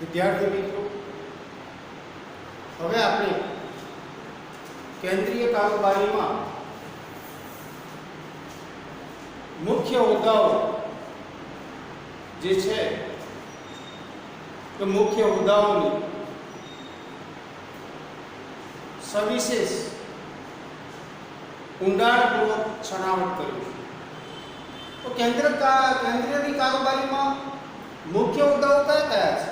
વિદ્યાર્થી મિત્રો, હવે આપણે કેન્દ્રીય કારોબારીમાં મુખ્ય હોદ્દાઓ જે છે તો મુખ્ય હોદ્દાઓની સવિશેષ ઊંડાણપૂર્વક છણાવટ કરીશું. તો કેન્દ્રીય કારોબારીમાં મુખ્ય હોદ્દાઓ કયા કયા છે?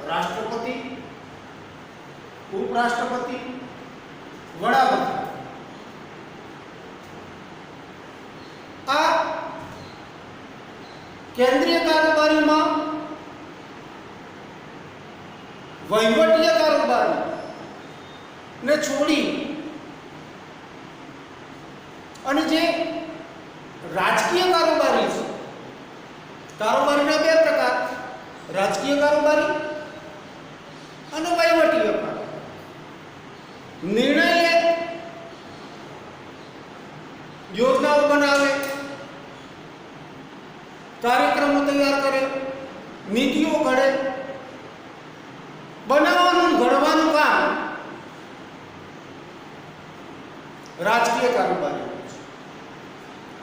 રાષ્ટ્રપતિ, ઉપરાષ્ટ્રપતિ, વડાપ્રધાન. આ કેન્દ્રીય કારોબારીમાં વહીવટીય કારોબારી ને છોડી અને જે રાજકીય કારોબારી છે, કારોબારીના બે પ્રકાર, રાજકીય કારોબારી અને વહીવટીય કારોબારી. નિર્ણય લે, યોજનાઓ બનાવે, કાર્યક્રમો તૈયાર કરે, નીતિઓ ઘડે, બનાવવાનું ઘડવાનું કામ રાજકીય કારોબારી છે.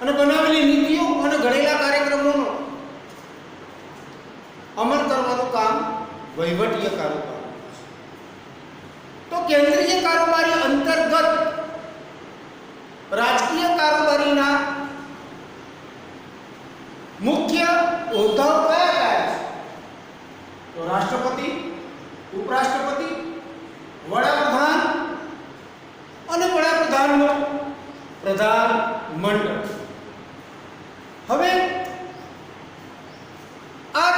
અને બનાવેલી નીતિઓ અને ઘડેલા કાર્યક્રમોનો અમલ કરવાનું કામ વહીવટીય કારોબારી છે. તો કેન્દ્રીય કારોબારી અંતર્ગત રાજકીય કારોબારીના મુખ્ય હોદ્દાઓ કયા કયા છે? તો રાષ્ટ્રપતિ, ઉપરાષ્ટ્રપતિ, વડાપ્રધાન અને વડાપ્રધાનનો પ્રધાન મંડળ. હવે આ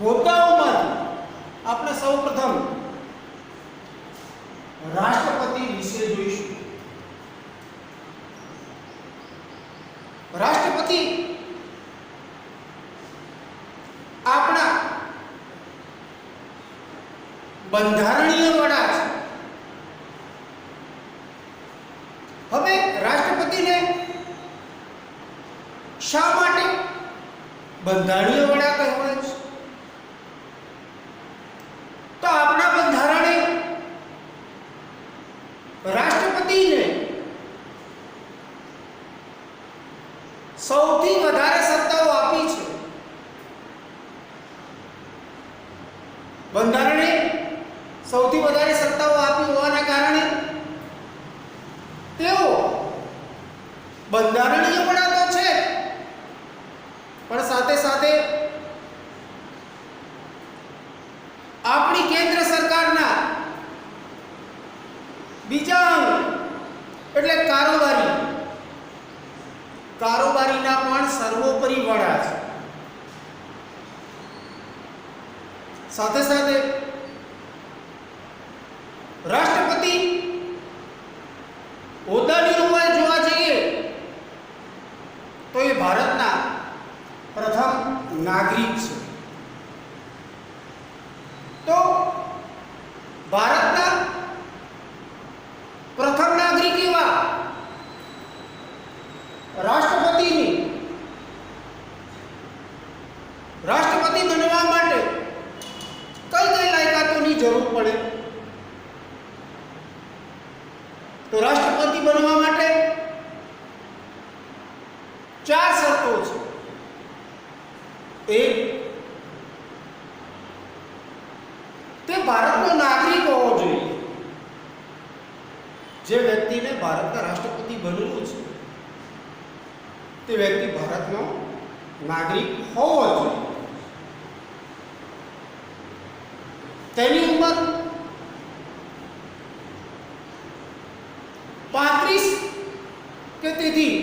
હોદ્દાઓમાંથી આપણે સૌપ્રથમ રાષ્ટ્રપતિ વિશે જોઈશું. રાષ્ટ્રપતિ આપણા બંધારણીય વડા છે. હવે રાષ્ટ્રપતિને શા માટે બંધારણીય વડા કહેવાય છે? તો આપણા બંધારણે રાષ્ટ્રપતિને સૌથી વધારે સત્તાઓ આપી છે. બંધારણે સૌથી વધારે સત્તાઓ આપી હોવાના કારણે તેઓ બંધારણીય વડા તો છે, પણ સાથે સાથે આપણી કેન્દ્ર સરકારના બીજા અંગ એટલે કારોબારીના પણ સર્વોપરી વડા છે. સાથે સાથે રાષ્ટ્રપતિ હોદ્દાની રૂપે જોવા જઈએ તો એ ભારતના પ્રથમ નાગરિક છે. તો ભારતના પ્રથમ નાગરિક એવા રાષ્ટ્રપતિ બનવા માટે કઈ લાયકાતોની જરૂર પડે? તો રાષ્ટ્રપતિ બનવા માટે 4 શરતો છે. એક, તે ભારતનો નાગરિક હોવો જોઈએ. જે વ્યક્તિને ભારતના રાષ્ટ્રપતિ બનવું છે તે વ્યક્તિ ભારતનો નાગરિક હોવો જોઈએ. તેની ઉંમર 35 કે તેથી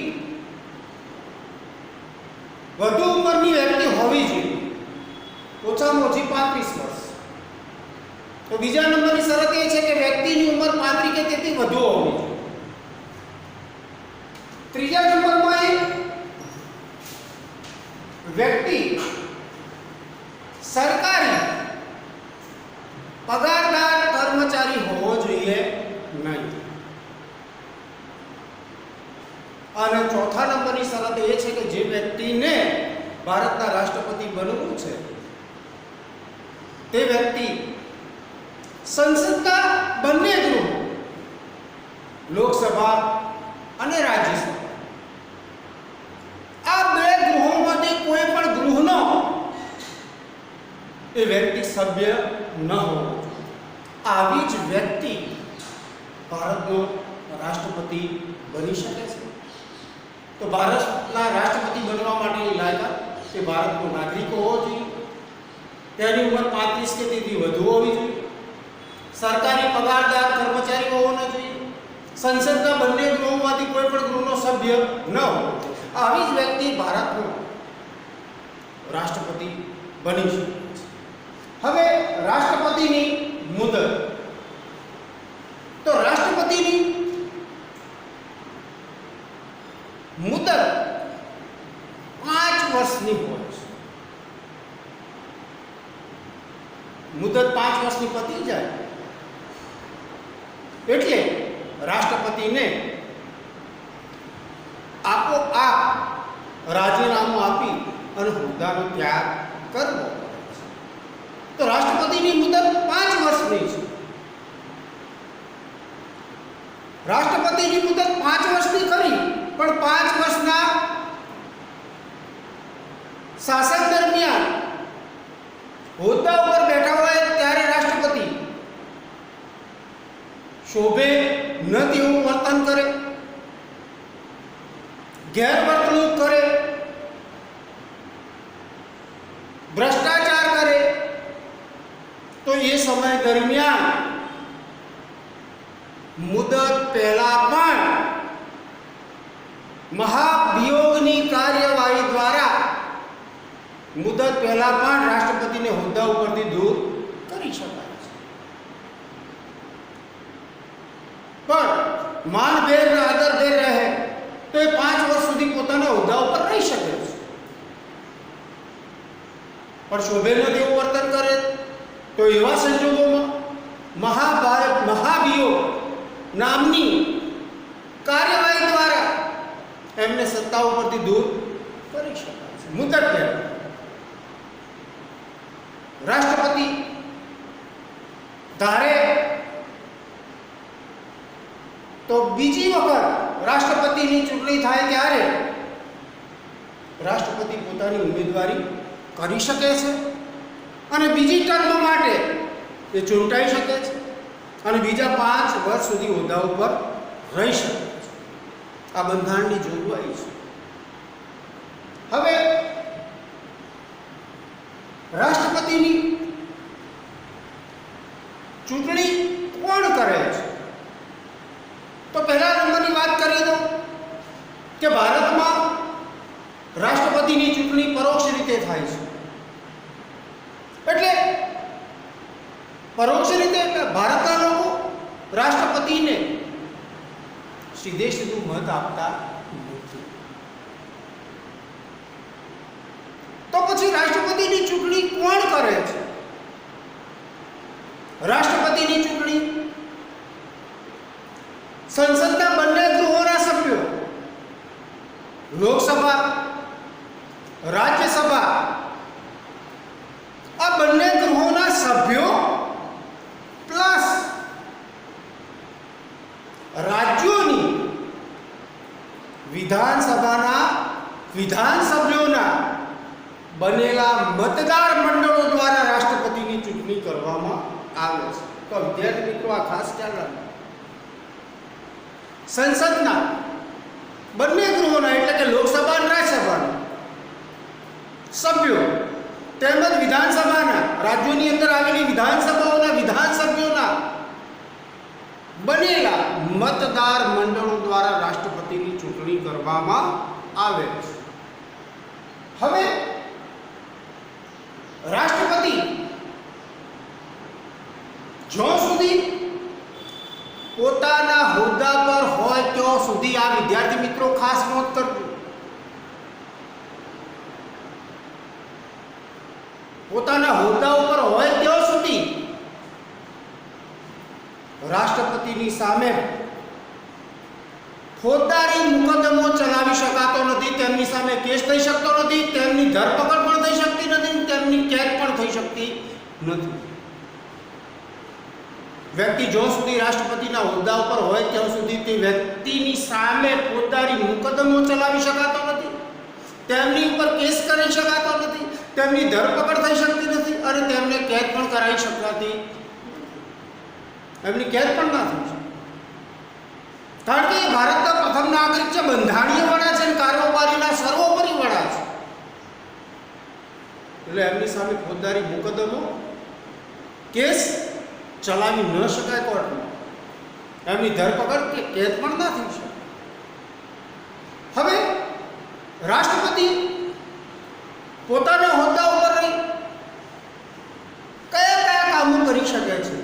વધુ ઉંમરની વ્યક્તિ હોવી જોઈએ, ઓછામાં ઓછી 35 વર્ષ. તો બીજા નંબરની શરત એ છે કે વ્યક્તિની ઉંમર 35 કે તેથી વધુ હોવી જોઈએ. ત્રીજા નંબરમાં એ વ્યક્તિ સરકારી પગારદાર કર્મચારી હોવો જોઈએ નહીં. અને ચોથા નંબરની શરત એ છે કે જે વ્યક્તિને ભારતના રાષ્ટ્રપતિ બનવું છે તે વ્યક્તિ સંસદના બંને ગૃહો, લોકસભા અને રાજ્યસભા, આ બે ગૃહોમાંથી કોઈ પણ ગૃહનો એ વ્યક્તિ સભ્ય ન હોવો જોઈએ. આવી જ વ્યક્તિ ભારતનો રાષ્ટ્રપતિ બની શકે છે. તો ભારતના રાષ્ટ્રપતિ બનવા માટેની લાયકાત એ ભારતનો નાગરિક હોવો જોઈએ, તેની ઉંમર 35 કે તેથી વધુ હોવી જોઈએ, સરકારી પગારદાર કર્મચારી હોવો ન જોઈએ, સંસદના બંને ગૃહોમાંથી કોઈ પણ ગૃહનો સભ્ય ન હોવો જોઈએ. આવી જ વ્યક્તિ ભારતનો રાષ્ટ્રપતિ બની શકે છે. હવે રાષ્ટ્રપતિની મુદત, તો રાષ્ટ્રપતિની મુદત 5 વર્ષની હોય છે. મુદત 5 વર્ષની પતી જાય એટલે રાષ્ટ્રપતિને આપોઆપ રાજીનામું આપી અને હોદ્દાનો ત્યાગ કરવો પડે છે. તો રાષ્ટ્રપતિની મુદત 5 વર્ષની છે. રાષ્ટ્રપતિની મુદત 5 વર્ષની કરી, પણ 5 વર્ષના શાસન દરમિયાન હોદ્દા ઉપર બેઠા હોય ત્યારે રાષ્ટ્રપતિ શોભે ન તેવું વર્તન કરે, ગેરવર્તણૂક કરે, ભ્રષ્ટાચાર કરે, તો એ સમય દરમિયાન મુદત પહેલા પણ મહાભિયોગની કાર્યવાહી દ્વારા મુદત પહેલા પણ રાષ્ટ્રપતિને હોદ્દા ઉપરથી દૂર કરી શકાય છે. પણ માનભેર અને આદરભેર રહે તો એ 5 વર્ષ સુધી પોતાના હોદ્દા ઉપર રહી શકે છે. પણ શોભે ન તેવું વર્તન કરે તો એવા સંજોગોમાં મહાભિયોગ નામની કાર્યવાહી દ્વારા એમને સત્તા ઉપરથી દૂર કરી શકાય છે. મુદત પહેલા રાષ્ટ્રપતિ ધારે તો બીજી વખત રાષ્ટ્રપતિની ચૂંટણી થાય ત્યારે રાષ્ટ્રપતિ પોતાની ઉમેદવારી કરી શકે છે અને બીજી ટર્મ માટે એ ચૂંટાઈ શકે છે અને બીજા 5 વર્ષ સુધી હોદ્દા ઉપર રહી શકે છે. આ બંધારણની જોગવાઈ છે. હવે રાષ્ટ્રપતિની ચૂંટણી કોણ કરે છે? તો પહેલા નંબરની વાત કરી દો કે ભારતમાં રાષ્ટ્રપતિની ચૂંટણી પરોક્ષ રીતે થાય છે. એટલે પરોક્ષ રીતે ભારતના લોકો રાષ્ટ્રપતિને સીધે સીધું મત આપતા નથી. તો પછી રાષ્ટ્રપતિની ચૂંટણી કોણ કરે છે? રાષ્ટ્રપતિની ચૂંટણી સંસદના બંને ગૃહોના સભ્યો, લોકસભા, રાજ્યસભા, આ બંને ગૃહોના સભ્યો પ્લસ રાજ્યોની વિધાનસભાના વિધાનસભ્યોના બનેલા મતદાર મંડળો દ્વારા રાષ્ટ્રપતિની ચૂંટણી કરવામાં આવે છે. તો વિદ્યાર્થી મિત્રો આ ખાસ ખ્યાલ રાખો. સંસદના બંને ગૃહોના એટલે કે લોકસભા અને રાજ્યસભાના સભ્યો તેમજ વિધાનસભાના રાજ્યોની અંદર આવેલી વિધાનસભાઓના વિધાનસભ્યોના બનેલા મતદાર મંડળો દ્વારા રાષ્ટ્રપતિની ચૂંટણી કરવામાં આવે છે. હવે રાષ્ટ્રપતિ જ્યાં સુધી પોતાના હોદ્દા પર હોય ત્યાં સુધી, આ વિદ્યાર્થી મિત્રો ખાસ નોંધ કરજો, પોતાના હોદ્દા ઉપર હોય ત્યાં સુધી રાષ્ટ્રપતિની સામે ફોજદારી મુકદ્દમો ચલાવી શકાતો નથી, તેમની સામે કેસ થઈ શકતો નથી, તેમની ધરપકડ પણ થઈ શકતી નથી, તેમની કેદ પણ થઈ શકતી નથી. વ્યક્તિ જ્યાં સુધી રાષ્ટ્રપતિના હોદ્દા ઉપર હોય ત્યાં સુધી તે વ્યક્તિની સામે ફોજદારી મુકદ્દમો ચલાવી શકાતો નથી, તેમની ઉપર કેસ કરી શકાતો નથી, તેમની ધરપકડ થઈ શકતી નથી અને તેમને કેદ પણ કરાવી શકાતી, એમની કેદ પણ ના થઈ શકે. કારણ કે એ ભારતના પ્રથમ નાગરિક છે, બંધારણીય વડા છે અને કારોબારીના સર્વોપરી વડા છે. એટલે એમની સામે ફોજદારી મુકદ્દમો કેસ ચલાવી ન શકાય કોર્ટમાં, એમની ધરપકડ કે કેદ પણ ના થઈ શકે. હવે રાષ્ટ્રપતિ પોતાના હોદ્દા ઉપર રહી કયા કયા કામો કરી શકે છે,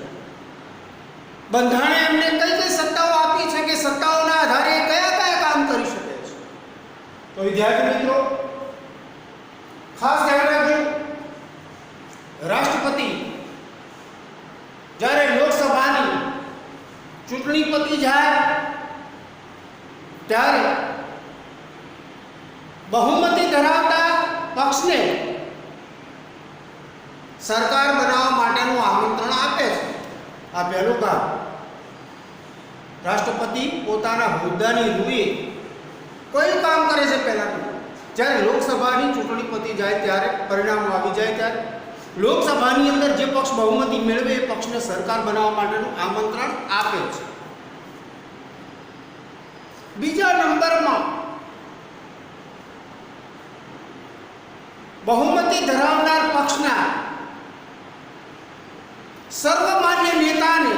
બંધારણે એમને કઈ કઈ સત્તાઓ આપી છે કે સત્તાઓના આધારે કયા કયા કામ કરી શકે છે. તો વિદ્યાર્થી મિત્રો ખાસ ધ્યાન રાખજો, રાષ્ટ્રપતિ જ્યારે લોકસભાની ચૂંટણી પતી જાય ત્યારે બહુમતી ધરાવતા પક્ષને સરકાર બનાવવા માટેનું આમંત્રણ આપે છે. આ પહેલું કામ. રાષ્ટ્રપતિ પોતાના હોદ્દાની રૂએ કઈ કામ કરે છે પહેલાનું, જ્યારે લોકસભાની ચૂંટણી પતી જાય ત્યારે, પરિણામો આવી જાય ત્યારે લોકસભાની અંદર જે પક્ષ બહુમતી મેળવે એ પક્ષને સરકાર બનાવવા માટેનું આમંત્રણ આપે છે. બીજા નંબરમાં બહુમતી ધરાવનાર પક્ષના સર્વમાન્ય નેતાને,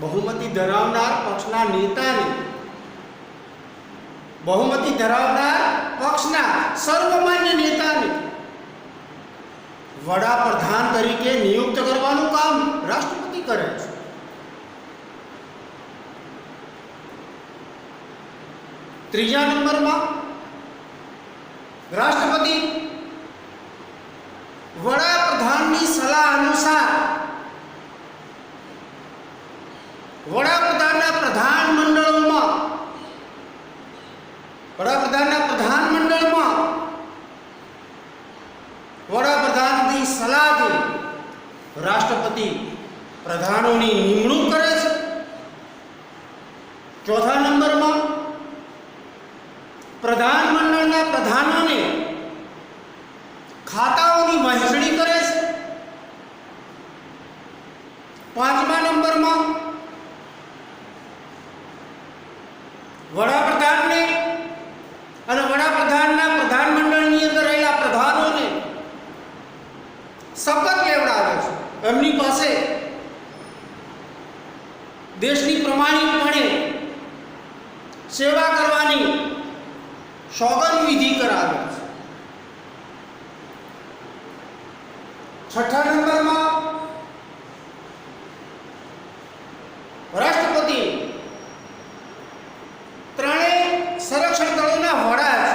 બહુમતી ધરાવનાર પક્ષના નેતાને, બહુમતી ધરાવનાર પક્ષના સર્વમાન્ય નેતાને વડાપ્રધાન તરીકે નિયુક્ત કરવાનું કામ રાષ્ટ્રપતિ કરે છે. ત્રીજા નંબરમાં રાષ્ટ્રપતિ વડાપ્રધાનની સલાહ અનુસાર વડાપ્રધાનના પ્રધાનમંડળમાં વડાપ્રધાનની સલાહથી રાષ્ટ્રપતિ પ્રધાનોની નિમણૂક કરે છે. ચોથા નંબરમાં પ્રધાનમંડળના પ્રધાનોને ખાતાઓની વહેંચણી કરે છે. પાંચમા નંબરમાં વડાપ્રધાનને અને વડાપ્રધાનના પ્રધાનમંડળની અંદર રહેલા પ્રધાનોને શપથ લેવડાવે છે. એમની પાસે દેશની પ્રમાણિકપણે સેવા કરવાની સોગંદ વિધિ કરાવે છે. છઠ્ઠા નંબરમાં રાષ્ટ્રપતિ ત્રણેય સંરક્ષણ દળોના વડા છે.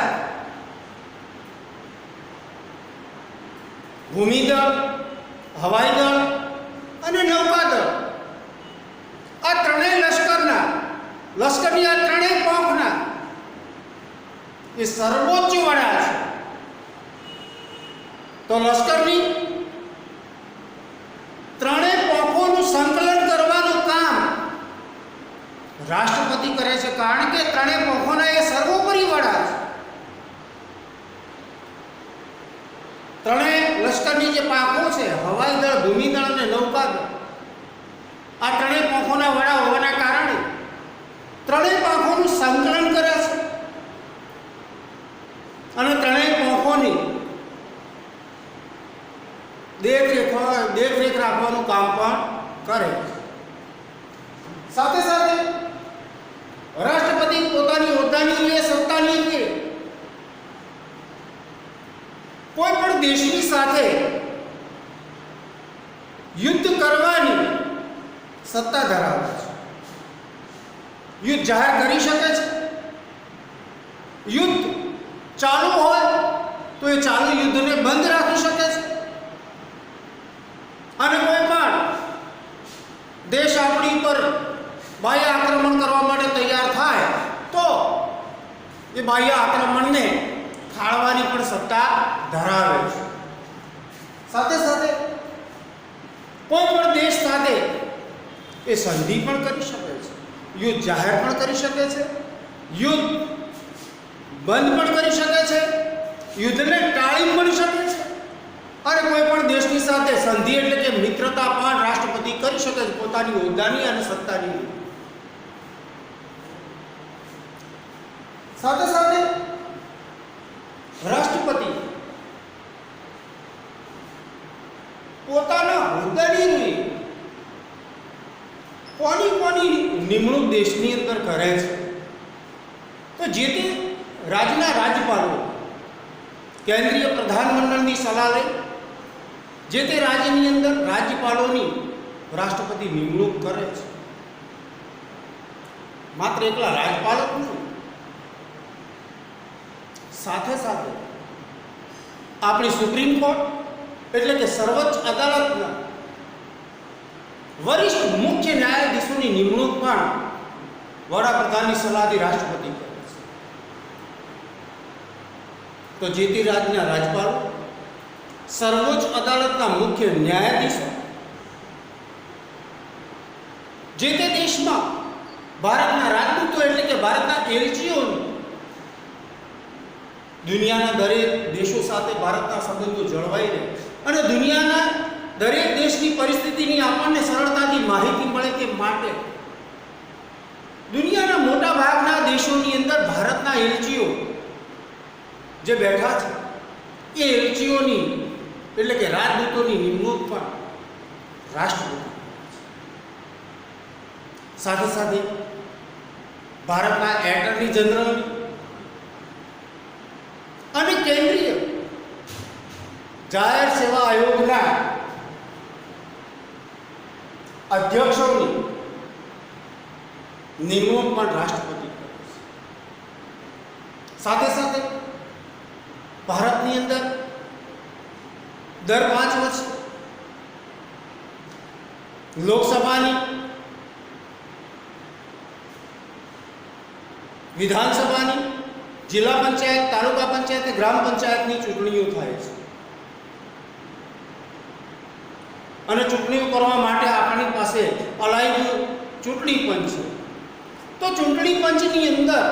ભૂમિદળ, હવાઈ દળ અને નૌકાદળ. આ ત્રણેય લશ્કરની આ ત્રણેય પાંખના એ સર્વોચ્ચ વડા છે. તો લશ્કરની ત્રણેય પાંખોનું સંકલન કરવાનું કામ રાષ્ટ્રપતિ કરે છે, કારણ કે ત્રણેય પાંખોના એ સર્વોપરી વડા છે. ત્રણેય લશ્કરની જે પાંખો છે, હવાઈ દળ, ભૂમિદળ અને નૌકાદળ, આ ત્રણેય પાંખોના વડા હોવાના કારણે ત્રણેય પાંખોનું સંકલન કરે છે અને ત્રણેય પાંખોની દેખરેખ રાખવાનું કામ પણ કરે છે. સાથે સાથે રાષ્ટ્રપતિ પોતાની હોદ્દાની રૂએ, સત્તાની રૂએ કોઈ પણ દેશની સાથે યુદ્ધ કરવાની સત્તા ધરાવે છે. યુદ્ધ જાહેર કરી શકે છે. યુદ્ધ ચાલુ હોય તો એ ચાલુ યુદ્ધને બંધ રાખી શકે છે અને કોઈ પણ દેશ આપણી પર બાહ્ય આક્રમણ કરવા માટે તૈયાર થાય તો એ બાહ્ય આક્રમણને ખાળવાની પણ સત્તા ધરાવે છે. સાથે સાથે એ સંધિ પણ કરી શકે છે, યુદ્ધ જાહેર પણ કરી શકે છે, યુદ્ધ બંધ પણ કરી શકે છે, યુદ્ધને ટાળી પણ શકે છે, અને કોઈ પણ દેશની સાથે સંધિ એટલે કે મિત્રતા પણ રાષ્ટ્રપતિ કરી શકે છે પોતાની હોદ્દાની અને સત્તાની. સાથે સાથે રાષ્ટ્રપતિ પોતાના હોદ્દાની કોની નિમણૂક દેશની અંદર કરે છે, તો જે તે રાજ્યના રાજ્યપાલો કેન્દ્રીય પ્રધાનમંડળની સલાહ લઈ જે તે રાજ્યની અંદર રાજ્યપાલોની રાષ્ટ્રપતિ નિમણૂક કરે છે. માત્ર એકલા રાજ્યપાલો જ નહીં, સાથે સાથે આપણી સુપ્રીમ કોર્ટ એટલે કે સર્વોચ્ચ અદાલતના વરિષ્ઠ મુખ્ય ન્યાયાધીશોની નિમણૂક પણ વડાપ્રધાનની સલાહથી રાષ્ટ્રપતિ કરે છે. તો જે તે રાજ્યના રાજ્યપાલો, સર્વોચ્ચ અદાલતના મુખ્ય ન્યાયાધીશો, જે તે દેશમાં ભારતના રાજદૂતો એટલે કે ભારતના એલચીઓની દુનિયાના દરેક દેશો સાથે ભારતના સંબંધો જળવાઈ રહે અને દુનિયાના દરેક દેશની પરિસ્થિતિની આપણને સરળતાથી માહિતી મળે તે માટે દુનિયાના મોટા ભાગના દેશોની અંદર ભારતના એલચીઓ જે બેઠા છે એ એલચીઓની એટલે કે રાજદૂતોની નિમણૂક પણ રાષ્ટ્રપતિ. સાથે સાથે ભારતના એટર્ની જનરલ અને કેન્દ્રીય જાહેર સેવા આયોગના અધ્યક્ષોની નિમણૂક પણ રાષ્ટ્રપતિ કરે છે. સાથે સાથે ભારતની અંદર દર 5 વર્ષે લોકસભાની, વિધાનસભાની, જિલ્લા પંચાયત, તાલુકા પંચાયત અને ગ્રામ પંચાયતની ચૂંટણીઓ થાય છે. અને ચૂંટણીઓ કરવા માટે આપણી પાસે અલાયદું ચૂંટણી પંચ છે. તો ચૂંટણી પંચની અંદર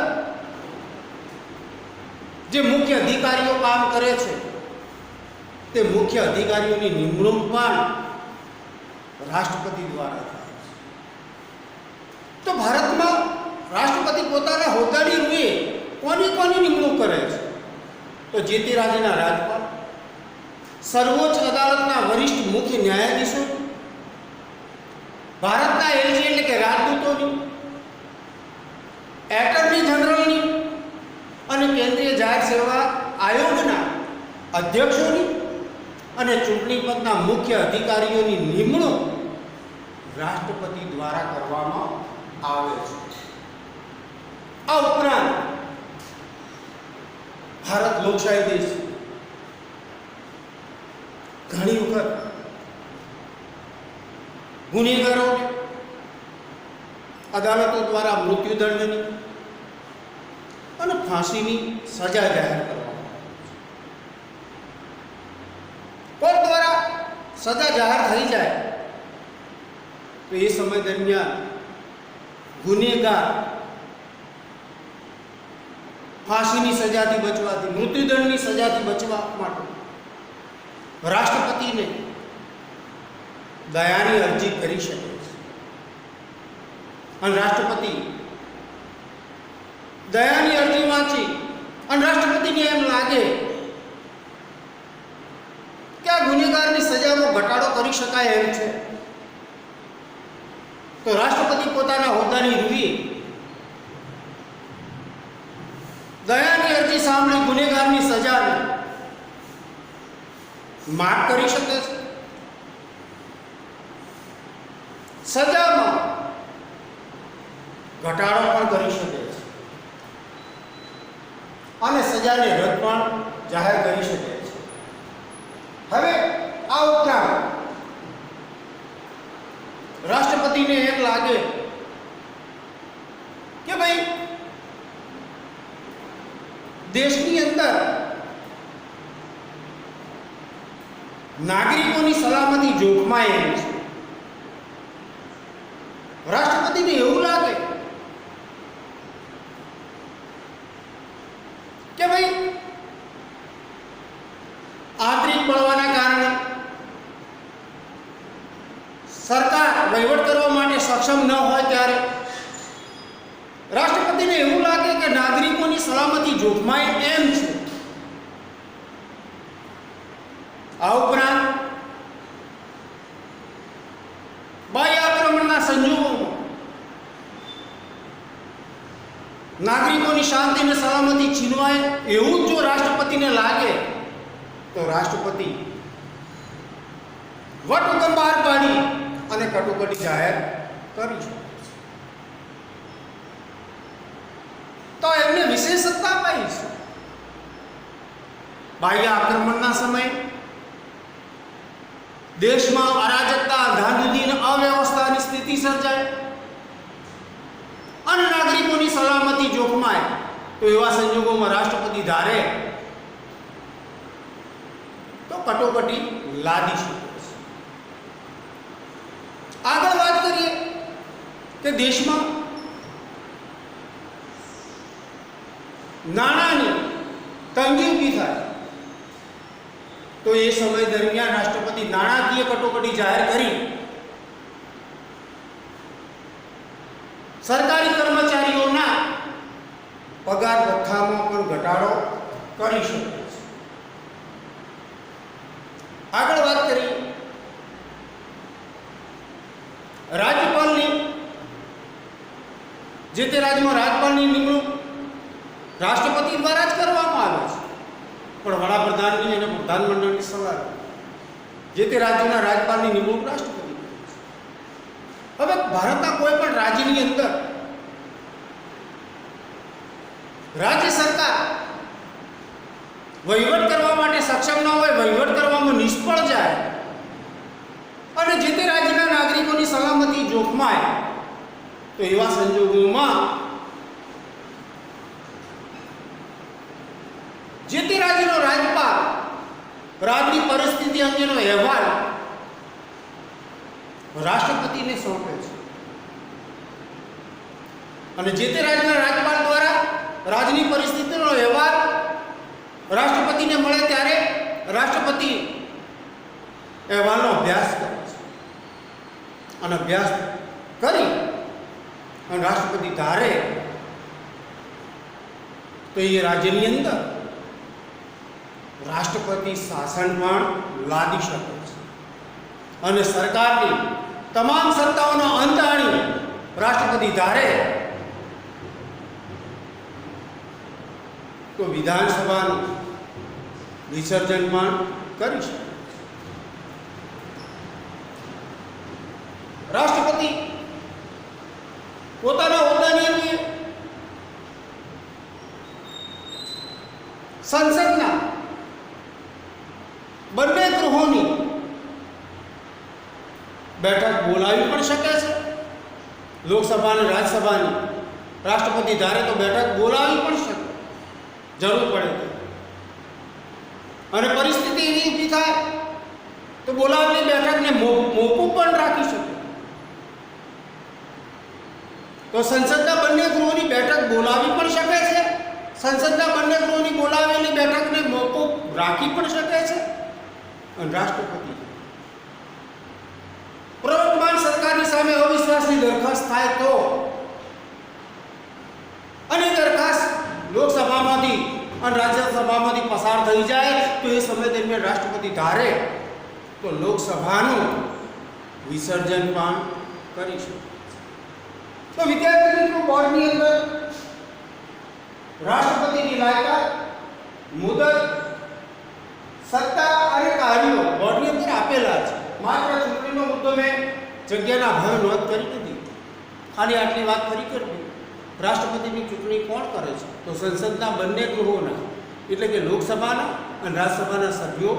જે મુખ્ય અધિકારીઓ કામ કરે છે તે મુખ્ય અધિકારીઓની નિમણૂક પણ રાષ્ટ્રપતિ દ્વારા થાય છે. તો ભારતમાં રાષ્ટ્રપતિ પોતાના હોદ્દાની રૂએ કોની નિમણૂક કરે છે? તો જે તે રાજ્યના રાજ્યપાલ, સર્વોચ્ચ અદાલતના વરિષ્ઠ મુખ્ય ન્યાયાધીશો, ભારતના એલજી એટલે કે રાજદૂતોની, એટર્ની જનરલની અને કેન્દ્રીય જાહેર સેવા આયોગના અધ્યક્ષોની અને ચૂંટણી પંચના મુખ્ય અધિકારીઓની નિમણૂક રાષ્ટ્રપતિ દ્વારા કરવામાં આવે છે. આ ઉપરાંત ભારત લોકશાહી દેશ ઘણી વખત ગુનેગારોને અદાલતો દ્વારા મૃત્યુદંડની અને ફાંસીની સજા જાહેર કરવામાં આવે છે. કોર્ટ દ્વારા સજા જાહેર થઈ જાય તો એ સમય દરમિયાન ગુનેગાર ફાંસીની સજાથી બચવાથી, મૃત્યુદંડની સજાથી બચવા માટે રાષ્ટ્રપતિને દયાની અરજી કરી શકે છે. અને રાષ્ટ્રપતિ દયાની અરજી વાંચી અને રાષ્ટ્રપતિને એમ લાગે કે આ ગુનેગારની સજામાં ઘટાડો કરી શકાય એમ છે તો રાષ્ટ્રપતિ પોતાના હોદ્દાની રૂએ દયાની અરજી સાંભળી ગુનેગારની સજાને માફ કરી શકે છે. સજામાં ઘટાડો પણ કરી શકે છે અને સજાને રદ પણ જાહેર કરી શકે છે. હવે આ ઉપરાંત રાષ્ટ્રપતિને એમ લાગે કે ભાઈ દેશની અંદર નાગરિકોની સલામતી જોખમાય એમ છે રાષ્ટ્રપતિને એવું લાગે કે ભાઈ આંતરિક બળવાના કારણે સરકાર વહીવટ કરવા માટે સક્ષમ ન હોય ત્યારે રાષ્ટ્રપતિને એવું લાગે કે નાગરિકોની સલામતી જોખમાય એમ છે, આ ઉપરાંત બાહ્ય આક્રમણના સંજોગોમાં નાગરિકોની શાંતિ અને સલામતી છીનવાય એવું જો રાષ્ટ્રપતિને લાગે તો રાષ્ટ્રપતિ વટહુકમ બહાર પાડી અને કટોકટી જાહેર કરી શકે છે. તો એમને વિશેષ સત્તા અપાઈ છે. બાહ્ય આક્રમણના સમયે દેશમાં અરાજકતા, ધાંધલી અને અવ્યવસ્થાની સ્થિતિ સર્જાય અને નાગરિકોની સલામતી જોખમાય તો એવા સંજોગોમાં રાષ્ટ્રપતિ ધારે તો કટોકટી લાદી શકે છે. આગળ વાત કરીએ કે દેશમાં નાણાંની તંગી ઊભી થાય તો એ સમય દરમિયાન રાષ્ટ્રપતિ નાણાકીય કટોકટી જાહેર કરી સરકારી કર્મચારીઓના પગાર ભથ્થામાં પણ ઘટાડો કરી શકે છે. આગળ વાત કરીએ રાજ્યપાલની, જે તે રાજ્યમાં રાજ્યપાલની નિમણૂક રાષ્ટ્રપતિ દ્વારા જ કરવામાં આવે છે, પણ વડાપ્રધાનની અને પ્રધાનમંડળની સલાહ જે તે રાજ્યના રાજ્યપાલની નિમણૂક રાષ્ટ્રપતિ કરે છે. હવે ભારતના કોઈ પણ રાજ્યની અંદર રાજ્ય સરકાર વહીવટ કરવા માટે સક્ષમ ન હોય, વહીવટ કરવામાં નિષ્ફળ જાય અને જે તે રાજ્યના નાગરિકોની સલામતી જોખમાય તો એવા સંજોગોમાં જે તે રાજ્યનો રાજ્યપાલ રાજ્યની પરિસ્થિતિ અંગેનો અહેવાલ રાષ્ટ્રપતિને સોંપે છે અને જે તે રાજ્યના રાજ્યપાલ દ્વારા રાજ્યની પરિસ્થિતિનો અહેવાલ રાષ્ટ્રપતિને મળે ત્યારે રાષ્ટ્રપતિ અહેવાલનો અભ્યાસ કરે છે અને અભ્યાસ કરી અને રાષ્ટ્રપતિ ધારે તો એ રાજ્યની અંદર રાષ્ટ્રપતિ શાસન પણ લાદી શકે છે અને સરકારની તમામ સત્તાઓનો અંત આણી રાષ્ટ્રપતિ ધારે તો વિધાનસભાનું વિસર્જન પણ કરી શકે. રાષ્ટ્રપતિ પોતાના હોદ્દાની અંગે સંસદના બંને ગૃહોની બેઠક બોલાવી પણ શકે છે, લોકસભા અને રાજ્યસભાની. રાષ્ટ્રપતિ ધારે તો બેઠક બોલાવી પણ શકે જરૂર પડે તો, અને પરિસ્થિતિ એવી ઊભી થાય તો બોલાવેલી બેઠકને મોકૂફ પણ રાખી શકે. તો સંસદના બંને ગૃહોની બેઠક બોલાવી પણ શકે છે, સંસદના બંને ગૃહોની બોલાવેલી બેઠકને મોકૂફ રાખી પણ શકે છે અને રાષ્ટ્રપતિ પ્રવર્તમાન સરકારની સામે અવિશ્વાસની દરખાસ્ત થાય તો અને દરખાસ્ત લોકસભામાંથી અને રાજ્યસભામાંથી પસાર થઈ જાય તો એ સમય દરમિયાન રાષ્ટ્રપતિ ધારે તો લોકસભાનું વિસર્જન પણ કરી શકે. તો વિદ્યાર્થી મિત્રો, બોર્ડની અંદર રાષ્ટ્રપતિની લાયકાત, મુદત, સત્તા અને કાર્યો બોર્ડની અંદર આપેલા છે. માત્ર ચૂંટણીનો મુદ્દો મેં જગ્યાના અભાવે નોંધ કરી નથી, ખાલી આટલી વાત ફરી કરી. રાષ્ટ્રપતિની ચૂંટણી કોણ કરે છે? તો સંસદના બંને ગૃહોના એટલે કે લોકસભાના અને રાજ્યસભાના સભ્યો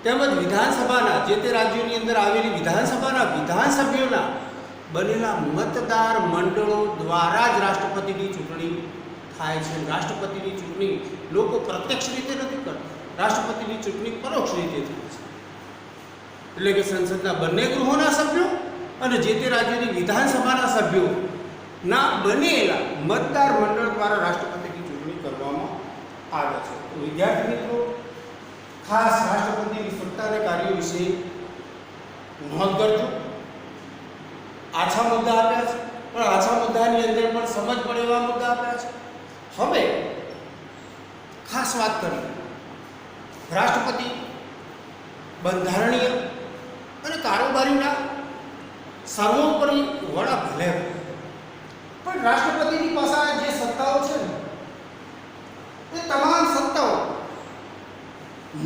તેમજ વિધાનસભાના જે તે રાજ્યોની અંદર આવેલી વિધાનસભાના વિધાનસભ્યોના બનેલા મતદાર મંડળો દ્વારા જ રાષ્ટ્રપતિની ચૂંટણી થાય છે. રાષ્ટ્રપતિની ચૂંટણી લોકો પ્રત્યક્ષ રીતે નથી કરતા, રાષ્ટ્રપતિની ચૂંટણી પરોક્ષ રીતે થાય છે. એટલે કે સંસદના બંને ગૃહોના સભ્યો અને જે તે રાજ્યોની વિધાનસભાના સભ્યોના બનેલા મતદાર મંડળ દ્વારા રાષ્ટ્રપતિની ચૂંટણી કરવામાં આવે છે. તો વિદ્યાર્થી મિત્રો, ખાસ રાષ્ટ્રપતિની સત્તા અને કાર્યો વિશે નોંધ કરજો. આછા મુદ્દા આપ્યા છે, પણ આછા મુદ્દાની અંદર પણ સમજ પડે એવા મુદ્દા આપ્યા છે. હવે ખાસ વાત કરીએ, રાષ્ટ્રપતિ બંધારણીય અને કારોબારીના સર્વોપરી વડા ભલે, પણ રાષ્ટ્રપતિની પાસે જે સત્તાઓ છે ને, એ તમામ સત્તાઓ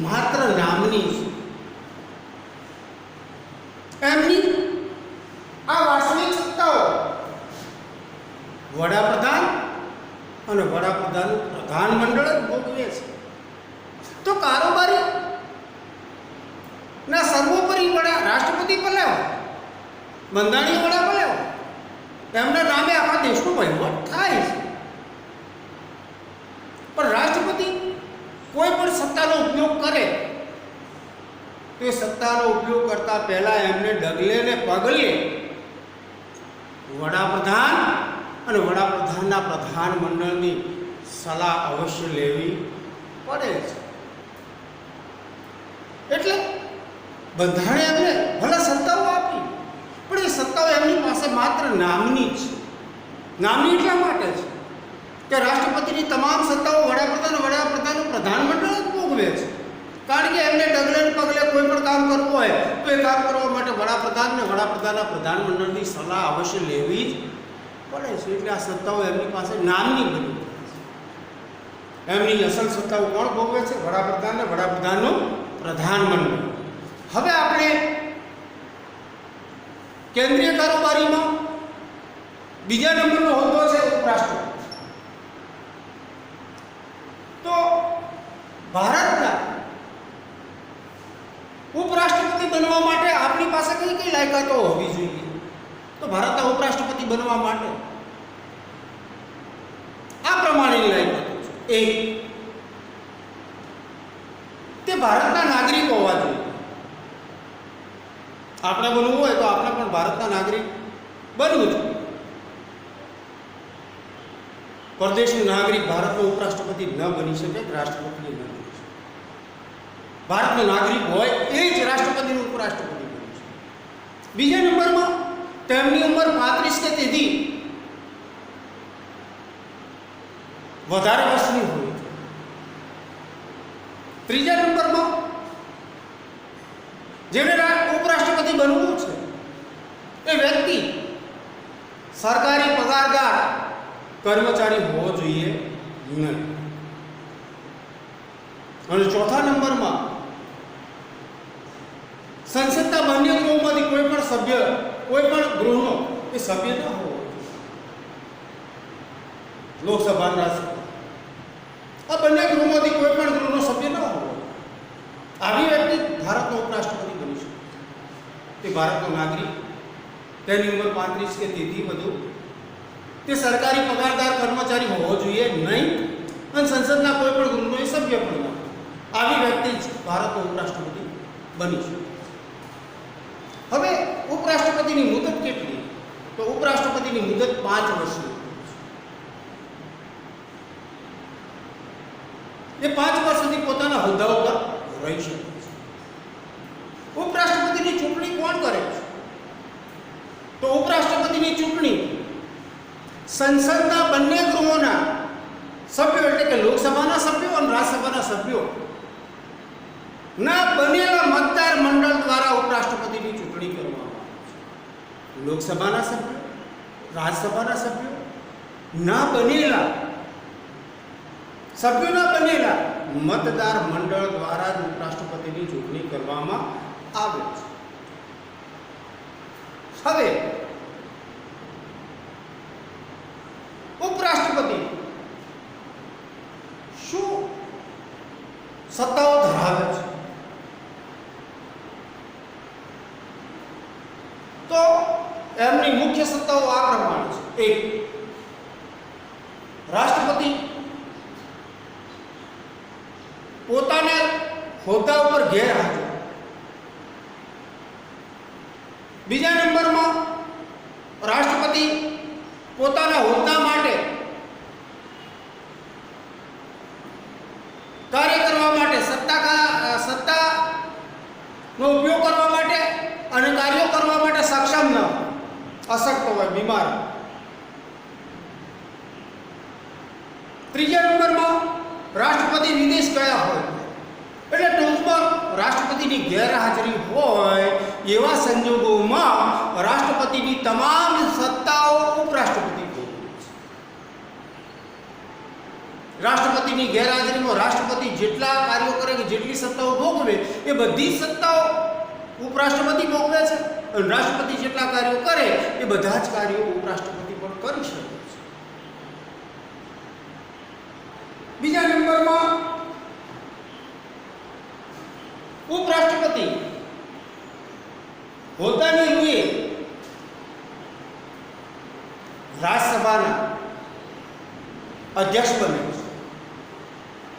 માત્ર નામની છે. એમની આ વાસ્તવિક સત્તાઓ વડાપ્રધાન અને વડાપ્રધાનનું પ્રધાનમંડળ જ ભોગવે છે. તો કારોબારી ના સર્વોપરી વડા રાષ્ટ્રપતિ ભલે હોય, બંધારણીય વડા ભલે હોય, એમના નામે આખા દેશનો વહીવટ થાય છે. પણ રાષ્ટ્રપતિ કોઈ પણ સત્તાનો ઉપયોગ કરે તો એ સત્તાનો ઉપયોગ કરતા પહેલા એમને ડગલે ને પગલે વડાપ્રધાન અને વડાપ્રધાનના પ્રધાનમંડળની સલાહ અવશ્ય લેવી પડે છે. એટલે બંધારણે એમને ભલે સત્તાઓ આપી, પણ એ સત્તાઓ એમની પાસે માત્ર નામની છે. નામની એટલા માટે છે કે રાષ્ટ્રપતિની તમામ સત્તાઓ વડાપ્રધાનનું પ્રધાનમંડળ જ ભોગવે છે. કારણ કે એમને ડગલે પગલે કોઈ પણ કામ કરવું હોય તો એ કામ કરવા માટે વડાપ્રધાનના પ્રધાનમંડળની સલાહ અવશ્ય લેવી જ પડે છે. એટલે આ સત્તાઓ એમની પાસે નામની બની છે. એમની અસલ સત્તાઓ કોણ ભોગવે છે? વડાપ્રધાન અને વડાપ્રધાનનું પ્રધાનમંડળ. હવે આપણે કેન્દ્રીય કારોબારીમાં બીજા નંબરનો હોદ્દો છે ઉપરાષ્ટ્રપતિ. તો ભારતના ઉપરાષ્ટ્રપતિ બનવા માટે આપણી પાસે કઈ કઈ લાયકાતો હોવી જોઈએ? તો ભારતના ઉપરાષ્ટ્રપતિ બનવા માટે આ પ્રમાણેની લાયકાતો છે. એક, તે ભારતના નાગરિક હોવા જોઈએ. આપણે બનવું હોય તો આપણે પણ ભારતના નાગરિક બનવું જોઈએ. પરદેશનો નાગરિક ભારતનો ઉપરાષ્ટ્રપતિ ન બની શકે, રાષ્ટ્રપતિ ન બની શકે. ભારતનો નાગરિક હોય એ જ રાષ્ટ્રપતિનો ઉપરાષ્ટ્રપતિ બની શકે. બીજા નંબરમાં તેમની ઉંમર 35 કે તેથી વધારે વર્ષની હોવી જોઈએ. ત્રીજા નંબરમાં જેને ઉપરાષ્ટ્રપતિ બનવું છે એ વ્યક્તિ સરકારી પગારદાર કર્મચારી હોવો જોઈએ નહીં. અને ચોથા નંબરમાં સંસદના બંને ગૃહોમાંથી કોઈ પણ સભ્ય કોઈ પણ ગૃહનો એ સભ્ય ન હોવો જોઈએ. લોકસભા, રાજ્યસભા, આ બંને ગૃહોમાંથી કોઈ પણ ગૃહનો સભ્ય ન હોવો જોઈએ. આવી વ્યક્તિ ભારતનો ઉપરાષ્ટ્રપતિ બની શકે. તે ભારતનો નાગરિક, તેની ઉંમર 35 કે તેથી વધુ, તે સરકારી પગારદાર કર્મચારી હોવો જોઈએ નહીં, અને સંસદના કોઈ પણ ગૃહનો એ સભ્ય પણ ન. આવી વ્યક્તિ જ ભારતનો ઉપરાષ્ટ્રપતિ બની શકે. હવે ઉપરાષ્ટ્રપતિની મુદત કેટલી? તો ઉપરાષ્ટ્રપતિની મુદત 5 વર્ષની. એ 5 વર્ષ સુધી પોતાના હોદ્દા ઉપર રહી શકે છે. ઉપરાષ્ટ્રપતિની ચૂંટણી કોણ કરે છે? તો ઉપરાષ્ટ્રપતિની ચૂંટણી સંસદના બંને ગૃહોના સભ્યો, એટલે કે લોકસભાના સભ્યો અને રાજ્યસભાના સભ્યો ના બનેલા મતદાર મંડળ દ્વારા ઉપરાષ્ટ્રપતિની ચૂંટણી કરવામાં આવે છે. લોકસભાના સભ્યો, રાજ્યસભાના સભ્યો ના બનેલા મતદાર મંડળ દ્વારા જ ઉપરાષ્ટ્રપતિની ચૂંટણી કરવામાં આવે છે. હવે ઉપરાષ્ટ્રપતિ શું સત્તાઓ ધરાવે છે? તો એમની મુખ્ય સત્તાઓ આ પ્રમાણે છે. એક, રાષ્ટ્રપતિ પોતાના હોદ્દા ઉપર ગેરહાજર બીજા નંબરમાં રાષ્ટ્રપતિ પોતાના હોદ્દા માટે કાર્ય કરવા માટે સત્તાનો ઉપયોગ કરવા માટે અને કાર્યો કરવા માટે સક્ષમ ન હોય, અશક્ત હોય, બીમાર. ત્રીજા નંબરમાં રાષ્ટ્રપતિ વિદેશ ગયા હોય, એટલે ટૂંકમાં રાષ્ટ્રપતિની ગેરહાજરી હોય એવા સંજોગોમાં રાષ્ટ્રપતિની તમામ સત્તાઓ ઉપરાષ્ટ્રપતિ ભોગવે છે. રાષ્ટ્રપતિની ગેરહાજરીમાં રાષ્ટ્રપતિ જેટલા કાર્યો કરે કે જેટલી સત્તાઓ ભોગવે એ બધી સત્તાઓ ઉપરાષ્ટ્રપતિ ભોગવે છે, અને રાષ્ટ્રપતિ જેટલા કાર્યો કરે એ બધા જ કાર્યો ઉપરાષ્ટ્રપતિ પણ કરી શકે છે. બીજા નંબરમાં ઉપરાષ્ટ્રપતિ હોદ્દાની રૂએ રાજ્યસભાના અધ્યક્ષ બને છે.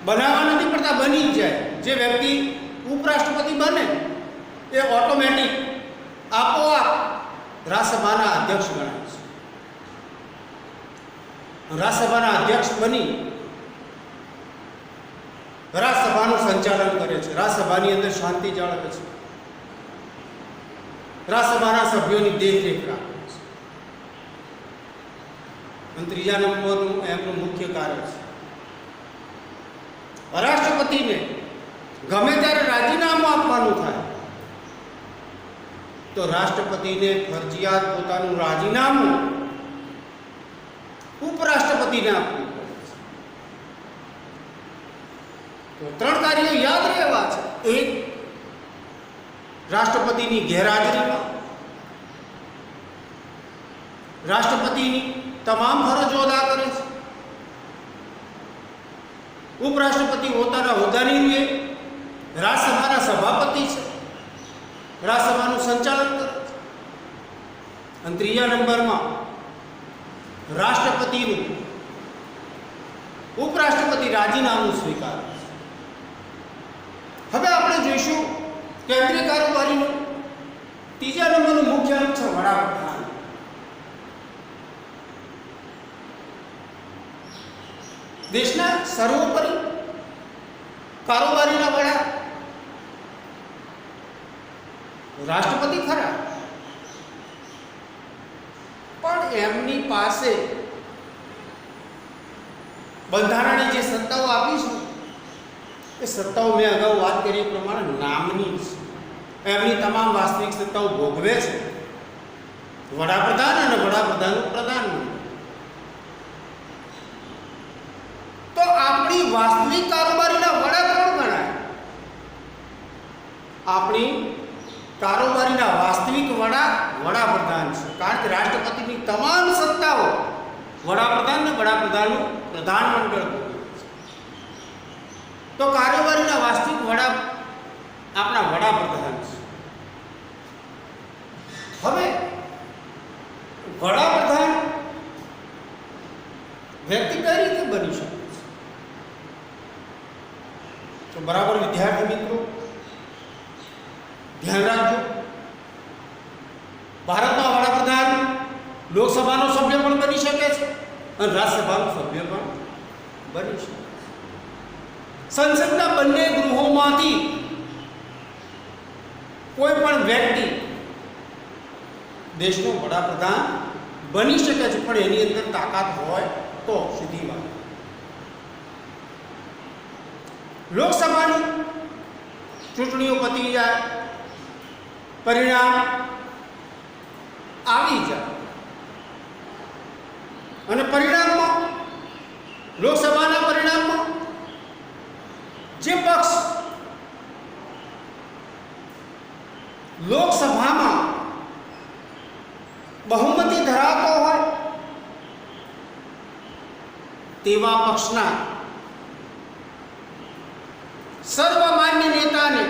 બનાવવા નથી પડતા, બની જાય. જે વ્યક્તિ ઉપરાષ્ટ્રપતિ બને એ ઓટોમેટિક આપોઆપ રાજ્યસભાના અધ્યક્ષ ગણાય છે. રાજ્યસભાના અધ્યક્ષ બની રાજ્યસભાનું સંચાલન કરે છે, રાજ્યસભાની અંદર શાંતિ જાળવે છે, રાજ્યસભાના સભ્યોની દેખરેખ રાખે છે. અને ત્રીજા નંબરનું એમનું મુખ્ય કાર્ય છે રાષ્ટ્રપતિને ગમે ત્યારે રાજીનામું આપવાનું થાય તો રાષ્ટ્રપતિને ફરજિયાત પોતાનું રાજીનામું ઉપરાષ્ટ્રપતિને આપવું પડે છે. તો ત્રણ કાર્યો યાદ રહેવા છે. એક, રાષ્ટ્રપતિની ગેરહાજરીમાં રાષ્ટ્રપતિની તમામ ફરજો અદા કરે છે. ઉપરાષ્ટ્રપતિ પોતાના હોદ્દાની રૂએ રાજ્યસભાના સભાપતિ છે, રાજ્યસભાનું સંચાલન કરે છે. અને ત્રીજા નંબરમાં રાષ્ટ્રપતિનું ઉપરાષ્ટ્રપતિ રાજીનામું સ્વીકારે છે. હવે આપણે જોઈશું કેન્દ્રીય કારોબારીનું ત્રીજા નંબરનું મુખ્ય અંગ છે વડાપ્રધાન. દેશના સર્વોપરી કારોબારીના વડા રાષ્ટ્રપતિ ખરા, પણ એમની પાસે બંધારણે જે સત્તાઓ આપી છે એ સત્તાઓ મેં અગાઉ વાત કરી એ પ્રમાણે નામની છે. એમની તમામ વાસ્તવિક સત્તાઓ ભોગવે છે વડાપ્રધાન અને વડાપ્રધાનનું પ્રધાનમંત્રી. તો આપણી વાસ્તવિક કારોબારીના વડા કોણ ગણાય? આપણી કારોબારીના વાસ્તવિક વડા વડાપ્રધાન છે, કારણ કે રાષ્ટ્રપતિની તમામ સત્તાઓ વડાપ્રધાન અને વડાપ્રધાનનું પ્રધાનમંડળ ભોગવે છે. તો કારોબારીના વાસ્તવિક વડા આપણા વડાપ્રધાન છે. હવે વડાપ્રધાન વ્યક્તિ કઈ રીતે બની શકે છે? તો બરાબર વિદ્યાર્થી મિત્રો ધ્યાન રાખજો. ભારતના વડાપ્રધાન લોકસભાનો સભ્ય પણ બની શકે છે અને રાજ્યસભાનો સભ્ય પણ બની શકે છે. સંસદના બંને ગૃહોમાંથી કોઈ પણ વ્યક્તિ દેશનો વડાપ્રધાન બની શકે છે, પણ એની અંદર તાકાત હોય તો. સીધી વાત. લોકસભાની ચૂંટણીઓ પતી જાય, પરિણામ આવી જાય અને પરિણામમાં લોકસભાના પરિણામમાં જે પક્ષ લોકસભામાં બહુમતી ધરાવતો હોય તેવા પક્ષના સર્વમાન્ય નેતાને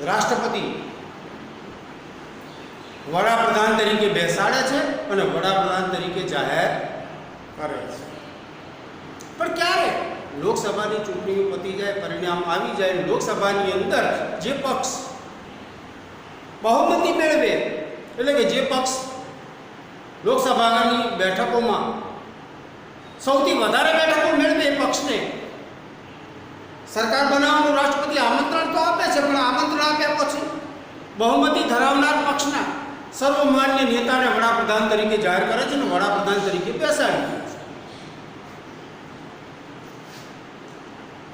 રાષ્ટ્રપતિ વડાપ્રધાન તરીકે બેસાડે છે અને વડાપ્રધાન તરીકે જાહેર કરે છે. પણ ક્યારે? લોકસભાની ચૂંટણીઓ પતી જાય, પરિણામ આવી જાય, લોકસભાની અંદર જે પક્ષ બહુમતી મેળવે, એટલે કે જે પક્ષ લોકસભાની બેઠકોમાં સૌથી વધારે બેઠકો મેળવે એ પક્ષને સરકાર બનાવવાનું રાષ્ટ્રપતિ આમંત્રણ તો આપે છે, પણ આમંત્રણ આપ્યા પછી બહુમતી ધરાવનાર પક્ષના સર્વમાન્ય નેતાને વડાપ્રધાન તરીકે જાહેર કરે છે અને વડાપ્રધાન તરીકે બેસાડી દે છે.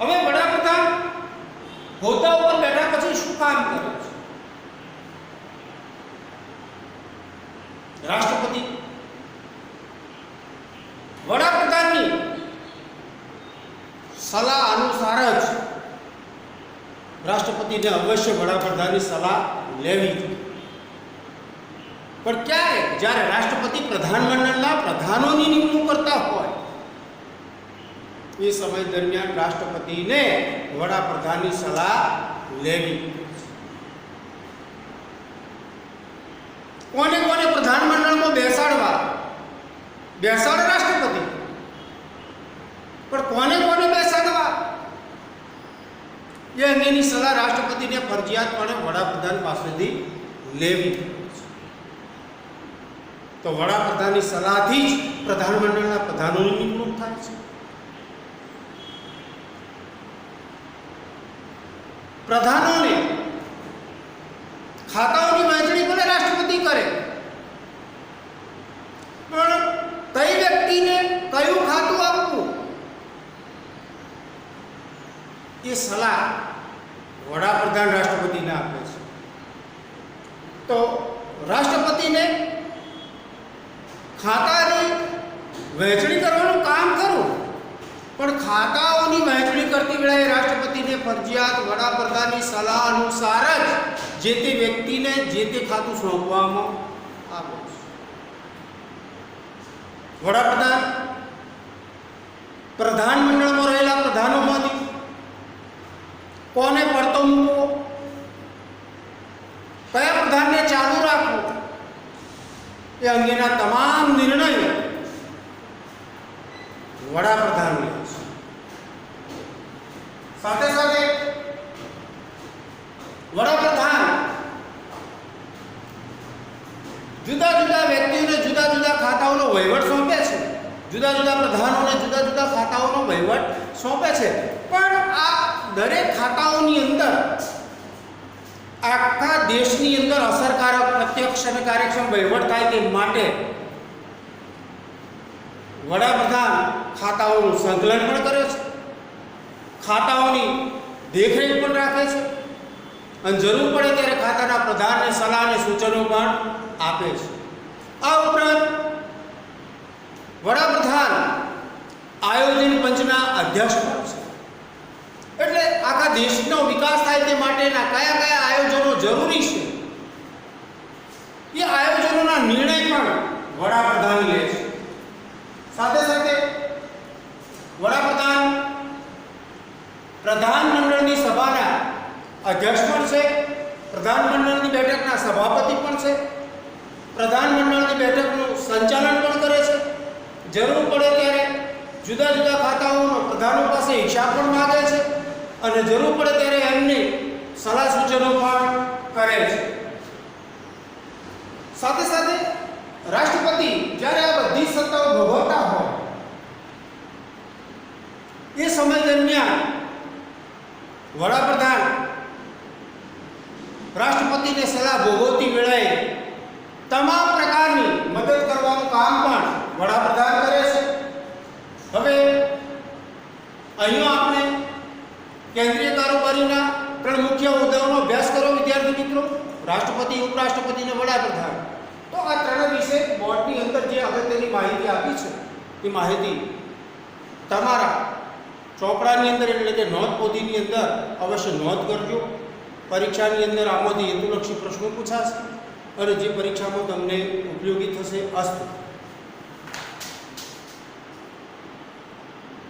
હવે વડાપ્રધાન હોદ્દા ઉપર બેઠા પછી શું કામ કરે છે? રાષ્ટ્રપતિ વડાપ્રધાનની સલાહ અનુસાર જ રાષ્ટ્રપતિને અવશ્ય વડાપ્રધાનની સલાહ લેવી જોઈએ. પણ ક્યારે? જ્યારે રાષ્ટ્રપતિ પ્રધાનમંડળના પ્રધાનોની નિમણૂક કરતા હોય એ સમય દરમિયાન રાષ્ટ્રપતિને વડાપ્રધાનની સલાહ લેવી. કોને કોને પ્રધાનમંડળમાં બેસાડે રાષ્ટ્રપતિ, પણ કોને કોને બેસાડવા એ અંગેની સલાહ રાષ્ટ્રપતિને ફરજિયાતપણે વડાપ્રધાન પાસેથી લેવી. તો વડાપ્રધાનની સલાહથી જ પ્રધાનમંડળના પ્રધાનોની નિમણૂક થાય છે. પ્રધાનોને ખાતાઓની વહેંચણી ભલે રાષ્ટ્રપતિ કરે, પણ કઈ વ્યક્તિને કયું ખાતું આપવું એ સલાહ વડાપ્રધાન રાષ્ટ્રપતિને આપે છે. તો રાષ્ટ્રપતિને ખાતાની વહેંચણી કરવાનું કામ કરવું, પણ ખાતાઓની વહેંચણી કરતી વેળાએ રાષ્ટ્રપતિને ફરજિયાત વડાપ્રધાનની સલાહ અનુસાર જ જે તે વ્યક્તિને જે તે ખાતું સોંપવામાં આવે છે. વડાપ્રધાન પ્રધાનમંડળમાં રહેલા પ્રધાનોમાંથી કોને પડતો મૂકવો, કયા પ્રધાનને ચાલુ રાખવું એ અંગેના તમામ નિર્ણયો વડાપ્રધાન લે છે. સાથે સાથે વડાપ્રધાન જુદા જુદા વ્યક્તિઓને જુદા જુદા ખાતાઓનો વહીવટ સોંપે છે, જુદા જુદા પ્રધાનોને જુદા જુદા ખાતાઓનો વહીવટ સોંપે છે. પણ આ દરેક ખાતાઓની અંદર આખા દેશની અંદર અસરકારક, પ્રત્યક્ષ અને કાર્યક્ષમ વહીવટ થાય તે માટે વડાપ્રધાન ખાતાઓનું સંકલન પણ કરે છે, ખાતાઓની દેખરેખ પણ રાખે છે અને જરૂર પડે ત્યારે ખાતાના પ્રધાનને સલાહ અને સૂચનો પણ આપે છે. આ ઉપરાંત વડાપ્રધાન આયોજન પંચના અધ્યક્ષ પણ છે. એટલે આખા દેશનો વિકાસ થાય તે માટેના કયા કયા આયોજનો જરૂરી છે એ આયોજનોના નિર્ણય પણ વડાપ્રધાન લે છે. સાથે સાથે વડાપ્રધાન પ્રધાનમંડળની સભાના અધ્યક્ષ પણ છે, પ્રધાનમંડળની બેઠકના સભાપતિ પણ છે, પ્રધાનમંડળની બેઠકનું સંચાલન પણ કરે છે. જરૂર પડે ત્યારે જુદા જુદા ખાતાઓનો પ્રધાનો પાસે હિસાબ પણ માગે છે અને જરૂર પડે ત્યારે એમની સલાહ સૂચનો પણ કરે છે. સાથે સાથે રાષ્ટ્રપતિ જ્યારે આ બધી સત્તાઓ ભોગવતા હોય એ સમય દરમિયાન વડાપ્રધાન રાષ્ટ્રપતિને સલાહ ભોગવતી વેળાએ તમામ પ્રકારની મદદ કરવાનું કામ પણ વડાપ્રધાન કરે છે. હવે અહીં આપણે કેન્દ્રીય કારોબારીના 3 મુખ્ય હોદ્દાઓનો અભ્યાસ કરો વિદ્યાર્થી મિત્રો, રાષ્ટ્રપતિ, ઉપરાષ્ટ્રપતિ અને વડાપ્રધાન. તો આ 3 વિશે બોર્ડની અંદર જે અગત્યની માહિતી આપી છે એ માહિતી તમારા ચોપડાની અંદર એટલે કે નોંધપોથીની અંદર અવશ્ય નોંધ કરજો. પરીક્ષાની અંદર આમાંથી હેતુલક્ષી પ્રશ્નો પૂછાશે અને જે પરીક્ષામાં તમને ઉપયોગી થશે. અસ્તુ.